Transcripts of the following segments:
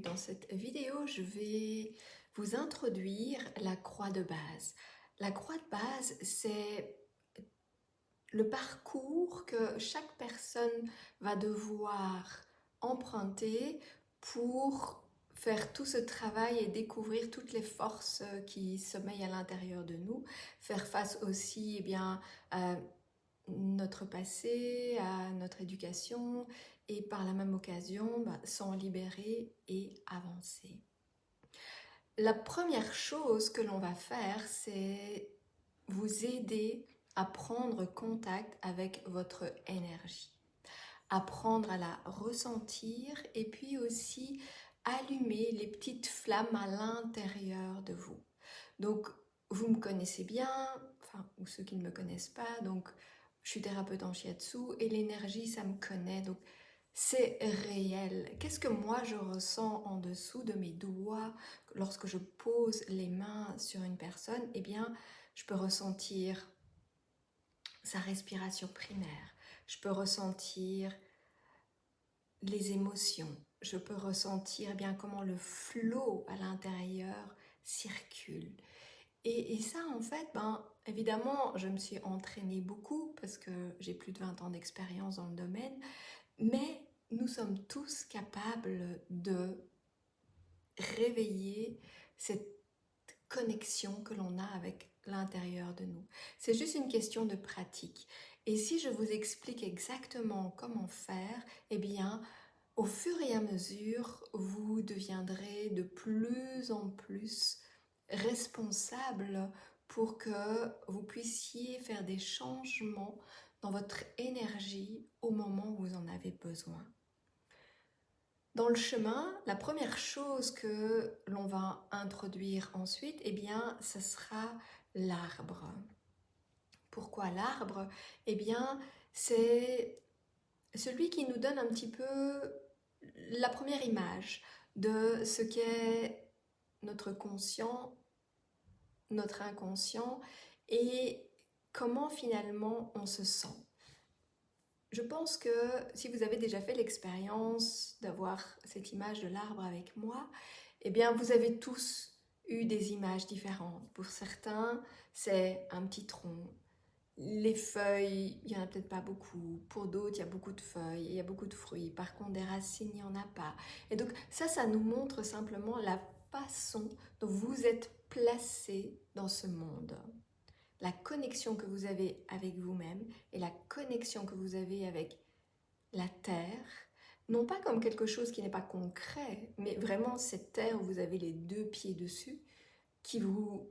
Dans cette vidéo, je vais vous introduire la croix de base. La croix de base, c'est le parcours que chaque personne va devoir emprunter pour faire tout ce travail et découvrir toutes les forces qui sommeillent à l'intérieur de nous, faire face aussi à notre passé, à notre éducation et par la même occasion s'en libérer et avancer. La première chose que l'on va faire, c'est vous aider à prendre contact avec votre énergie, apprendre à la ressentir et puis aussi allumer les petites flammes à l'intérieur de vous. Donc, vous me connaissez bien, ou ceux qui ne me connaissent pas, donc je suis thérapeute en shiatsu et l'énergie, ça me connaît, donc c'est réel. Qu'est-ce que moi je ressens en dessous de mes doigts lorsque je pose les mains sur une personne? Eh bien, je peux ressentir sa respiration primaire, je peux ressentir les émotions, je peux ressentir comment le flot à l'intérieur circule. Et ça, en fait, évidemment, je me suis entraînée beaucoup parce que j'ai plus de 20 ans d'expérience dans le domaine, mais nous sommes tous capables de réveiller cette connexion que l'on a avec l'intérieur de nous. C'est juste une question de pratique. Et si je vous explique exactement comment faire, eh bien, au fur et à mesure, vous deviendrez de plus en plus responsable pour que vous puissiez faire des changements dans votre énergie au moment où vous en avez besoin. Dans le chemin, la première chose que l'on va introduire ensuite, eh bien, ce sera l'arbre. Pourquoi l'arbre? Eh bien, c'est celui qui nous donne un petit peu la première image de ce qu'est notre conscient, notre inconscient et comment finalement on se sent. Je pense que si vous avez déjà fait l'expérience d'avoir cette image de l'arbre avec moi, eh bien vous avez tous eu des images différentes. Pour certains, c'est un petit tronc. Les feuilles, il n'y en a peut-être pas beaucoup. Pour d'autres, il y a beaucoup de feuilles, il y a beaucoup de fruits. Par contre, des racines, il n'y en a pas. Et donc ça nous montre simplement la façon dont vous êtes placé dans ce monde. La connexion que vous avez avec vous-même et la connexion que vous avez avec la terre, non pas comme quelque chose qui n'est pas concret, mais vraiment cette terre où vous avez les deux pieds dessus, qui vous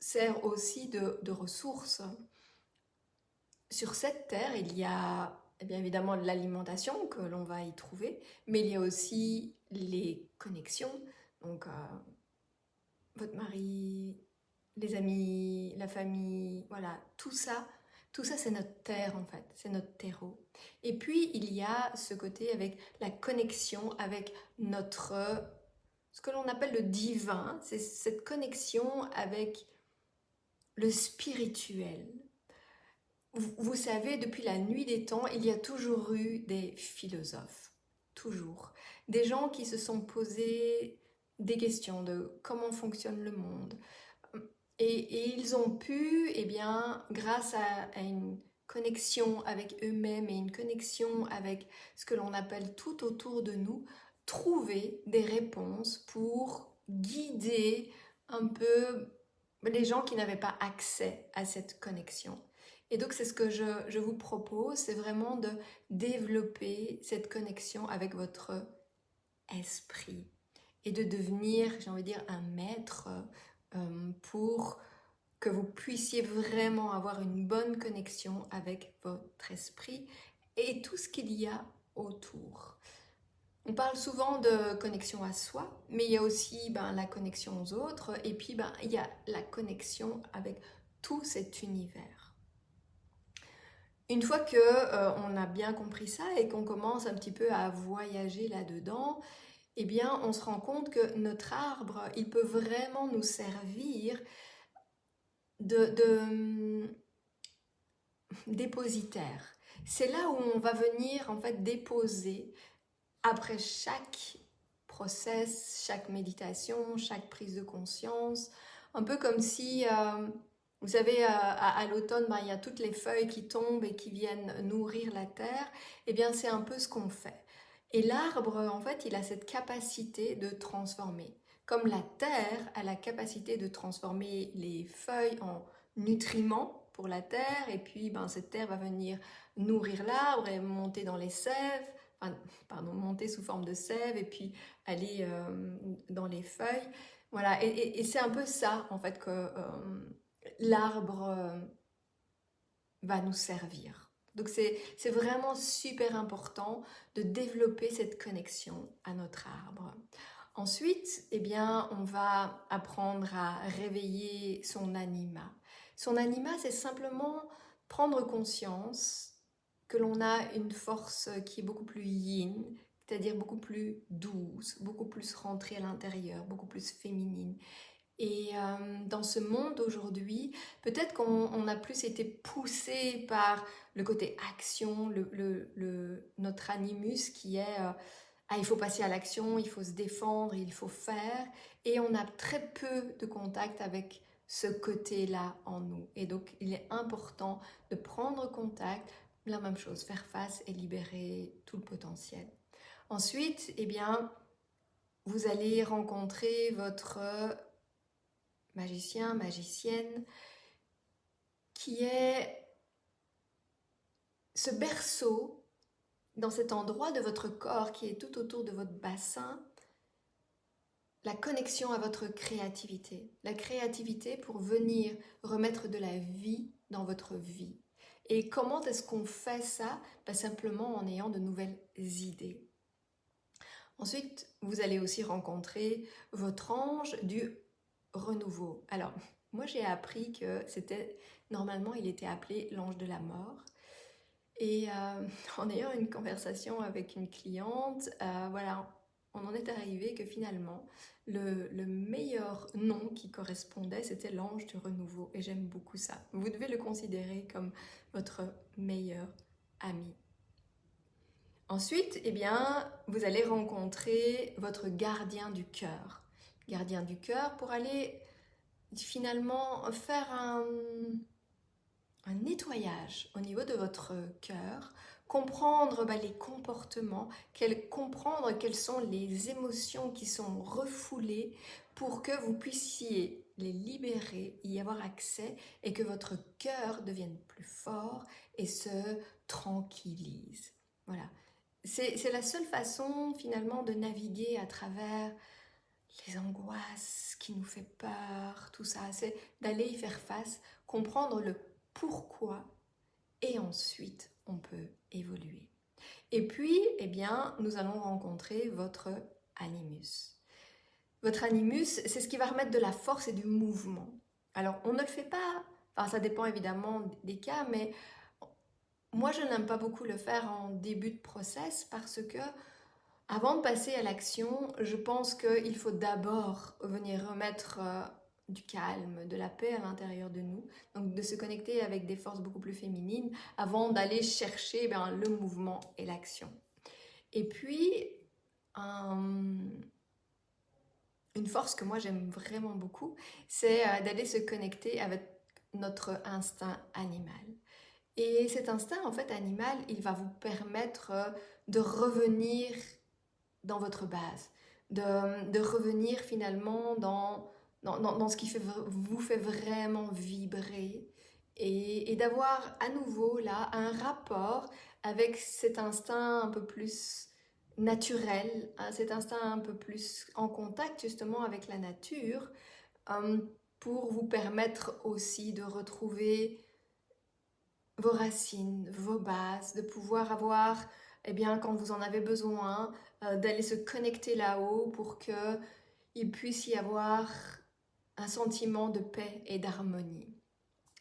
sert aussi de ressource. Sur cette terre, il y a bien évidemment l'alimentation que l'on va y trouver, mais il y a aussi les connexions, donc votre mari, les amis, la famille, voilà, tout ça c'est notre terre en fait, c'est notre terreau. Et puis il y a ce côté avec la connexion avec ce que l'on appelle le divin, c'est cette connexion avec le spirituel. Vous savez, depuis la nuit des temps, il y a toujours eu des philosophes, toujours. Des gens qui se sont posés des questions de comment fonctionne le monde. Et ils ont pu, grâce à une connexion avec eux-mêmes et une connexion avec ce que l'on appelle tout autour de nous, trouver des réponses pour guider un peu les gens qui n'avaient pas accès à cette connexion. Et donc c'est ce que je vous propose, c'est vraiment de développer cette connexion avec votre esprit et de devenir, j'ai envie de dire, un maître pour que vous puissiez vraiment avoir une bonne connexion avec votre esprit et tout ce qu'il y a autour. On parle souvent de connexion à soi, mais il y a aussi la connexion aux autres et puis il y a la connexion avec tout cet univers. Une fois que on a bien compris ça et qu'on commence un petit peu à voyager là-dedans, eh bien, on se rend compte que notre arbre, il peut vraiment nous servir de dépositaire. C'est là où on va venir en fait déposer après chaque process, chaque méditation, chaque prise de conscience. Un peu comme si, vous savez, à l'automne, il y a toutes les feuilles qui tombent et qui viennent nourrir la terre. Eh bien, c'est un peu ce qu'on fait. Et l'arbre, en fait, il a cette capacité de transformer. Comme la terre a la capacité de transformer les feuilles en nutriments pour la terre, et puis cette terre va venir nourrir l'arbre et monter dans les sèves, monter sous forme de sève et puis aller dans les feuilles. Voilà, et c'est un peu ça en fait que l'arbre va nous servir. Donc c'est vraiment super important de développer cette connexion à notre arbre. Ensuite, eh bien, on va apprendre à réveiller son anima. Son anima, c'est simplement prendre conscience que l'on a une force qui est beaucoup plus yin, c'est-à-dire beaucoup plus douce, beaucoup plus rentrée à l'intérieur, beaucoup plus féminine. Et dans ce monde aujourd'hui, peut-être qu'on a plus été poussé par le côté action, notre animus qui est il faut passer à l'action, il faut se défendre, il faut faire. Et on a très peu de contact avec ce côté-là en nous. Et donc, il est important de prendre contact, la même chose, faire face et libérer tout le potentiel. Ensuite, eh bien, vous allez rencontrer votre magicien, magicienne, qui est ce berceau dans cet endroit de votre corps qui est tout autour de votre bassin, la connexion à votre créativité. La créativité pour venir remettre de la vie dans votre vie. Et comment est-ce qu'on fait ça? Simplement en ayant de nouvelles idées. Ensuite, vous allez aussi rencontrer votre ange du renouveau. Alors, moi j'ai appris que normalement il était appelé l'ange de la mort. Et en ayant une conversation avec une cliente, voilà, on en est arrivé que finalement, le meilleur nom qui correspondait, c'était l'ange du renouveau. Et j'aime beaucoup ça. Vous devez le considérer comme votre meilleur ami. Ensuite, eh bien, vous allez rencontrer votre gardien du cœur. Gardien du cœur pour aller finalement faire un nettoyage au niveau de votre cœur, comprendre les comportements, comprendre quelles sont les émotions qui sont refoulées pour que vous puissiez les libérer, y avoir accès et que votre cœur devienne plus fort et se tranquillise. Voilà. C'est la seule façon finalement de naviguer à travers les angoisses qui nous fait peur, tout ça, c'est d'aller y faire face, comprendre le pourquoi et ensuite on peut évoluer. Et puis, eh bien, nous allons rencontrer votre animus. Votre animus, c'est ce qui va remettre de la force et du mouvement. Alors, on ne le fait pas, ça dépend évidemment des cas, mais moi je n'aime pas beaucoup le faire en début de process parce que avant de passer à l'action, je pense qu'il faut d'abord venir remettre du calme, de la paix à l'intérieur de nous, donc de se connecter avec des forces beaucoup plus féminines avant d'aller chercher le mouvement et l'action. Et puis, une force que moi j'aime vraiment beaucoup, c'est d'aller se connecter avec notre instinct animal. Et cet instinct en fait animal, il va vous permettre de revenir dans votre base, de revenir finalement dans ce qui vous fait vraiment vibrer et d'avoir à nouveau là un rapport avec cet instinct un peu plus naturel, cet instinct un peu plus en contact justement avec la nature pour vous permettre aussi de retrouver vos racines, vos bases, de pouvoir avoir, quand vous en avez besoin, d'aller se connecter là-haut pour qu'il puisse y avoir un sentiment de paix et d'harmonie.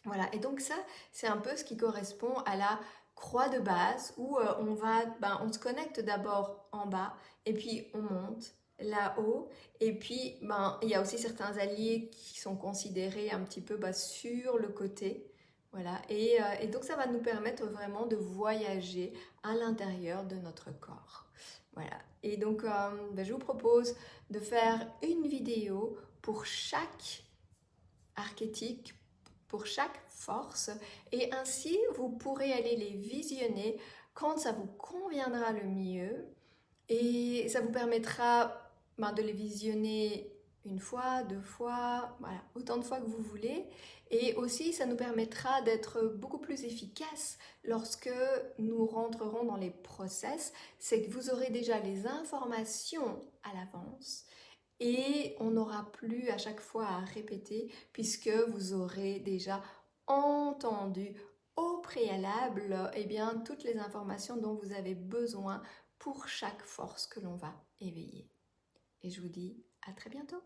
Voilà, et donc ça, c'est un peu ce qui correspond à la croix de base où on se connecte d'abord en bas et puis on monte là-haut et puis il y a aussi certains alliés qui sont considérés un petit peu sur le côté. Voilà, et donc ça va nous permettre vraiment de voyager à l'intérieur de notre corps. Voilà. Et donc, je vous propose de faire une vidéo pour chaque archétype, pour chaque force, et ainsi vous pourrez aller les visionner quand ça vous conviendra le mieux, et ça vous permettra de les visionner une fois, deux fois, voilà, autant de fois que vous voulez. Et aussi, ça nous permettra d'être beaucoup plus efficaces lorsque nous rentrerons dans les process. C'est que vous aurez déjà les informations à l'avance et on n'aura plus à chaque fois à répéter puisque vous aurez déjà entendu au préalable toutes les informations dont vous avez besoin pour chaque force que l'on va éveiller. Et je vous dis à très bientôt.